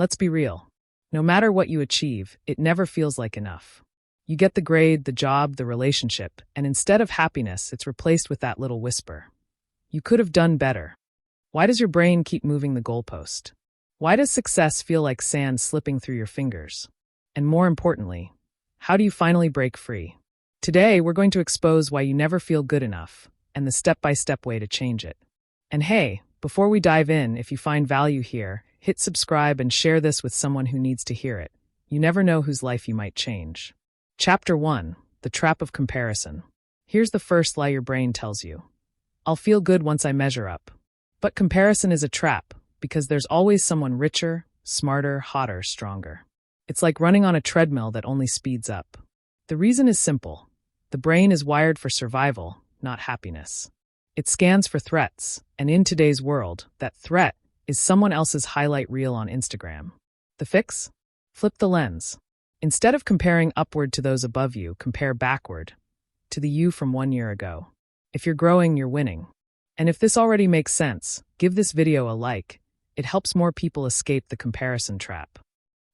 Let's be real. No matter what you achieve, it never feels like enough. You get the grade, the job, the relationship, and instead of happiness, it's replaced with that little whisper. You could have done better. Why does your brain keep moving the goalpost? Why does success feel like sand slipping through your fingers? And more importantly, how do you finally break free? Today, we're going to expose why you never feel good enough and the step-by-step way to change it. And hey, before we dive in, if you find value here, hit subscribe and share this with someone who needs to hear it. You never know whose life you might change. Chapter 1. The Trap of Comparison. Here's the first lie your brain tells you. I'll feel good once I measure up. But comparison is a trap, because there's always someone richer, smarter, hotter, stronger. It's like running on a treadmill that only speeds up. The reason is simple. The brain is wired for survival, not happiness. It scans for threats, and in today's world, that threat is someone else's highlight reel on Instagram. The fix? Flip the lens. Instead of comparing upward to those above you, compare backward to the you from 1 year ago. If you're growing, you're winning. And if this already makes sense, give this video a like. It helps more people escape the comparison trap.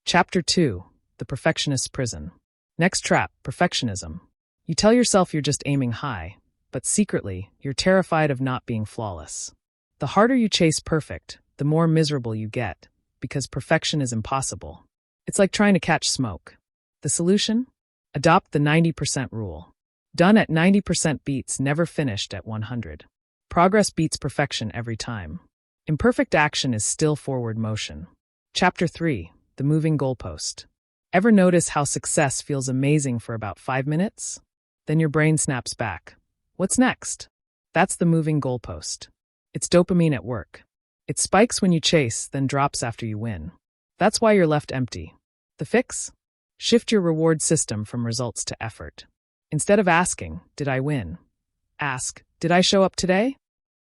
Chapter 2. The Perfectionist's Prison. Next trap, perfectionism. You tell yourself you're just aiming high, but secretly, you're terrified of not being flawless. The harder you chase perfect, the more miserable you get, because perfection is impossible. It's like trying to catch smoke. The solution? Adopt the 90% rule. Done at 90% beats never finished at 100. Progress beats perfection every time. Imperfect action is still forward motion. Chapter 3. The Moving Goalpost. Ever notice how success feels amazing for about 5 minutes? Then your brain snaps back. What's next? That's the moving goalpost. It's dopamine at work. It spikes when you chase, then drops after you win. That's why you're left empty. The fix? Shift your reward system from results to effort. Instead of asking, did I win? Ask, did I show up today?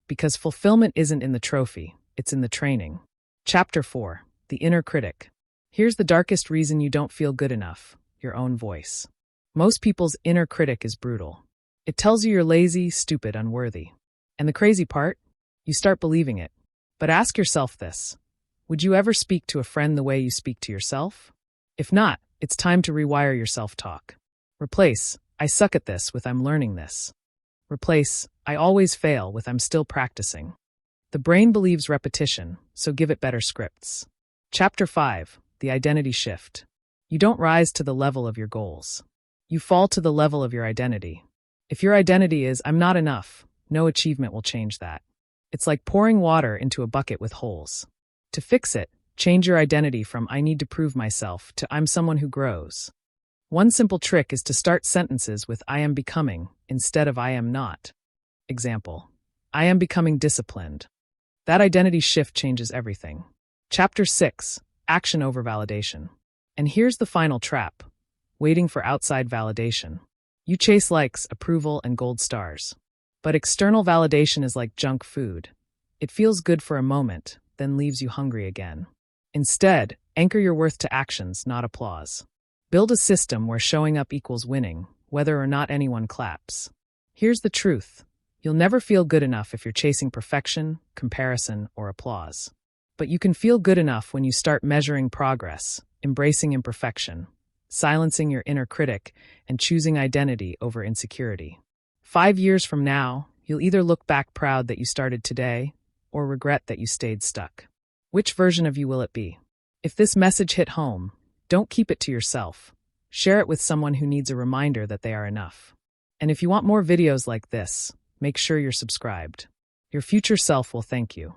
Because fulfillment isn't in the trophy, it's in the training. Chapter 4. The Inner Critic. Here's the darkest reason you don't feel good enough: your own voice. Most people's inner critic is brutal. It tells you you're lazy, stupid, unworthy. And the crazy part? You start believing it. But ask yourself this. Would you ever speak to a friend the way you speak to yourself? If not, it's time to rewire your self-talk. Replace, I suck at this with I'm learning this. Replace, I always fail with I'm still practicing. The brain believes repetition, so give it better scripts. Chapter 5. The Identity Shift. You don't rise to the level of your goals. You fall to the level of your identity. If your identity is I'm not enough, no achievement will change that. It's like pouring water into a bucket with holes. To fix it, change your identity from I need to prove myself to I'm someone who grows. One simple trick is to start sentences with I am becoming instead of I am not. Example, I am becoming disciplined. That identity shift changes everything. Chapter 6. Action over validation. And here's the final trap: waiting for outside validation. You chase likes, approval, and gold stars. But external validation is like junk food. It feels good for a moment, then leaves you hungry again. Instead, anchor your worth to actions, not applause. Build a system where showing up equals winning, whether or not anyone claps. Here's the truth. You'll never feel good enough if you're chasing perfection, comparison, or applause. But you can feel good enough when you start measuring progress, embracing imperfection, silencing your inner critic, and choosing identity over insecurity. 5 years from now, you'll either look back proud that you started today or regret that you stayed stuck. Which version of you will it be? If this message hit home, don't keep it to yourself. Share it with someone who needs a reminder that they are enough. And if you want more videos like this, make sure you're subscribed. Your future self will thank you.